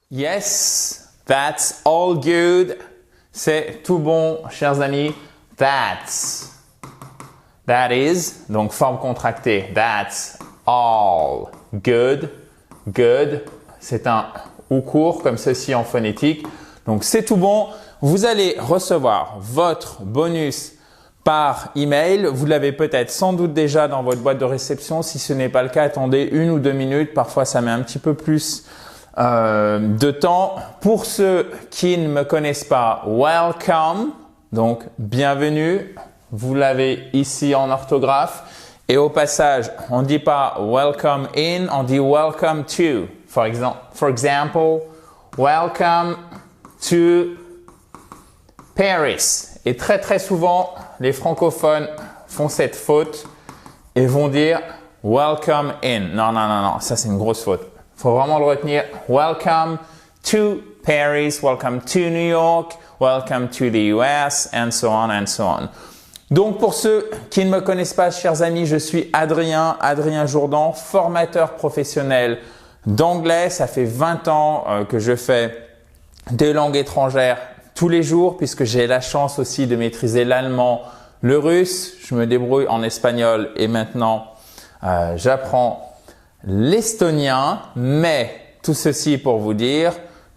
Yes, that's all good. C'est tout bon, chers amis. That's. That is, donc forme contractée. That's all good. Good, c'est un ou court comme ceci en phonétique. Donc c'est tout bon. Vous allez recevoir votre bonus par email. Vous l'avez peut-être sans doute déjà dans votre boîte de réception. Si ce n'est pas le cas, attendez 1 ou 2 minutes. Parfois, ça met un petit peu plus de temps. Pour ceux qui ne me connaissent pas, welcome. Donc, bienvenue. Vous l'avez ici en orthographe. Et au passage, on ne dit pas welcome in, on dit welcome to. For example, welcome to Paris. Et très très souvent, les francophones font cette faute et vont dire welcome in. Non, non, non, non, ça c'est une grosse faute. Il faut vraiment le retenir. Welcome to Paris, welcome to New York, welcome to the US, and so on and so on. Donc pour ceux qui ne me connaissent pas, chers amis, je suis Adrien Jourdan, formateur professionnel d'anglais. Ça fait 20 ans que je fais des langues étrangères tous les jours puisque j'ai la chance aussi de maîtriser l'allemand, le russe. Je me débrouille en espagnol et maintenant j'apprends l'estonien. Mais tout ceci pour vous dire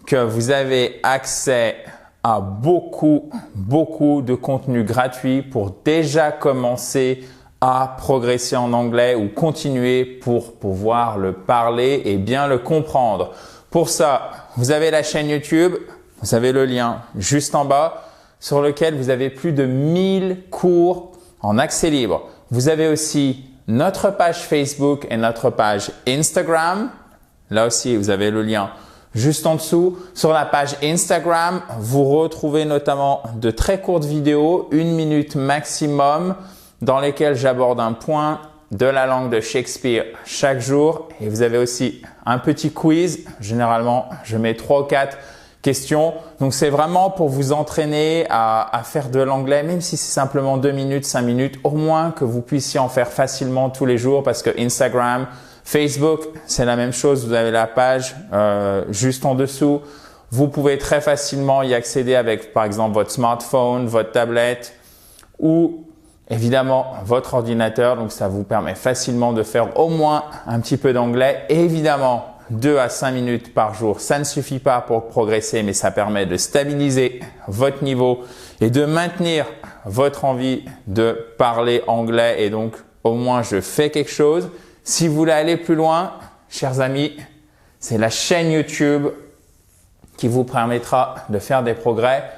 que vous avez accès à beaucoup de contenu gratuit pour déjà commencer à progresser en anglais ou continuer pour pouvoir le parler et bien le comprendre. Pour ça, vous avez la chaîne YouTube, vous avez le lien juste en bas sur lequel vous avez plus de 1000 cours en accès libre. Vous avez aussi notre page Facebook et notre page Instagram. Là aussi, vous avez le lien juste en dessous. Sur la page Instagram, vous retrouvez notamment de très courtes vidéos, 1 minute maximum, dans lesquelles j'aborde un point de la langue de Shakespeare chaque jour. Et vous avez aussi un petit quiz. Généralement, je mets 3 ou 4 questions. Donc, c'est vraiment pour vous entraîner à faire de l'anglais, même si c'est simplement 2 minutes, 5 minutes, au moins que vous puissiez en faire facilement tous les jours parce que Instagram, Facebook, c'est la même chose. Vous avez la page juste en dessous. Vous pouvez très facilement y accéder avec, par exemple, votre smartphone, votre tablette ou évidemment votre ordinateur. Donc, ça vous permet facilement de faire au moins un petit peu d'anglais. Et évidemment, 2 à 5 minutes par jour, ça ne suffit pas pour progresser, mais ça permet de stabiliser votre niveau et de maintenir votre envie de parler anglais. Et donc, au moins, je fais quelque chose. Si vous voulez aller plus loin, chers amis, c'est la chaîne YouTube qui vous permettra de faire des progrès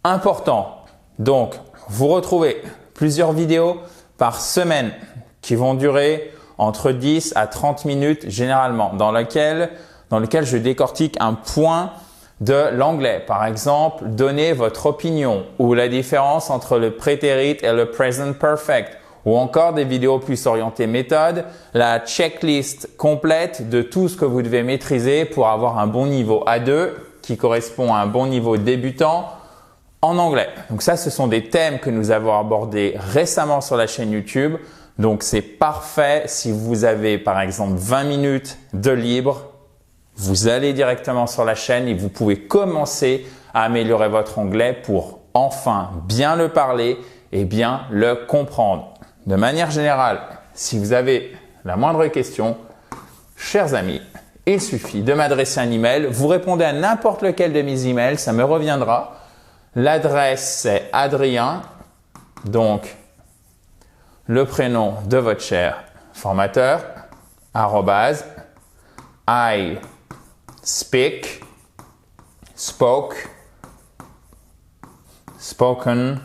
importants. Donc, vous retrouvez plusieurs vidéos par semaine qui vont durer entre 10 à 30 minutes généralement, dans lequel je décortique un point de l'anglais. Par exemple, donnez votre opinion ou la différence entre le prétérit et le present perfect. Ou encore des vidéos plus orientées méthode, la checklist complète de tout ce que vous devez maîtriser pour avoir un bon niveau A2 qui correspond à un bon niveau débutant en anglais. Donc ça, ce sont des thèmes que nous avons abordés récemment sur la chaîne YouTube. Donc c'est parfait si vous avez par exemple 20 minutes de libre. Vous allez directement sur la chaîne et vous pouvez commencer à améliorer votre anglais pour enfin bien le parler et bien le comprendre. De manière générale, si vous avez la moindre question, chers amis, il suffit de m'adresser un email. Vous répondez à n'importe lequel de mes emails, ça me reviendra. L'adresse c'est Adrien, donc le prénom de votre cher formateur, @I speak, spoke, spoken,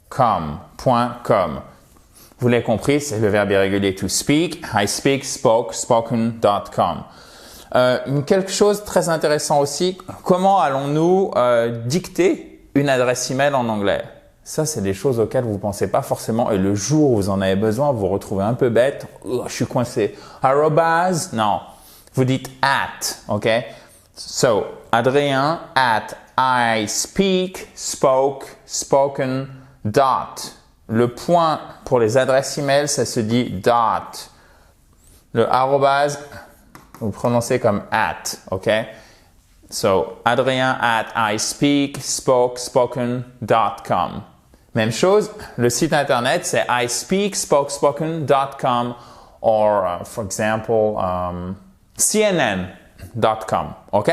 .com. Vous l'avez compris, c'est le verbe irrégulier to speak. I speak, spoke, spoken.com. Quelque chose de très intéressant aussi, comment allons-nous dicter une adresse email en anglais? Ça, c'est des choses auxquelles vous ne pensez pas forcément et le jour où vous en avez besoin, vous vous retrouvez un peu bête. Je suis coincé. Arrobase, non. Vous dites at, ok? So, Adrien at I speak, spoke, spoken, dot. Le point pour les adresses email, ça se dit dot. Le arrobase, vous prononcez comme at, ok? So, Adrien at ispeakspokespoken.com. Même chose, le site internet, c'est ispeakspokespoken.com or, for example, cnn.com, ok?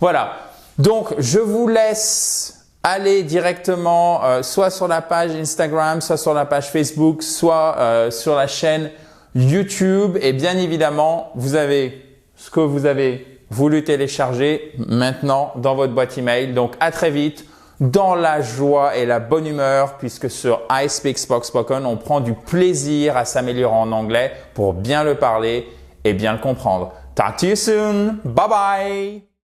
Voilà. Donc, je vous laisse aller directement soit sur la page Instagram, soit sur la page Facebook, soit sur la chaîne YouTube. Et bien évidemment, vous avez ce que vous avez voulu télécharger maintenant dans votre boîte email. Donc, à très vite dans la joie et la bonne humeur puisque sur I Speak Spoken, on prend du plaisir à s'améliorer en anglais pour bien le parler et bien le comprendre. Talk to you soon. Bye bye.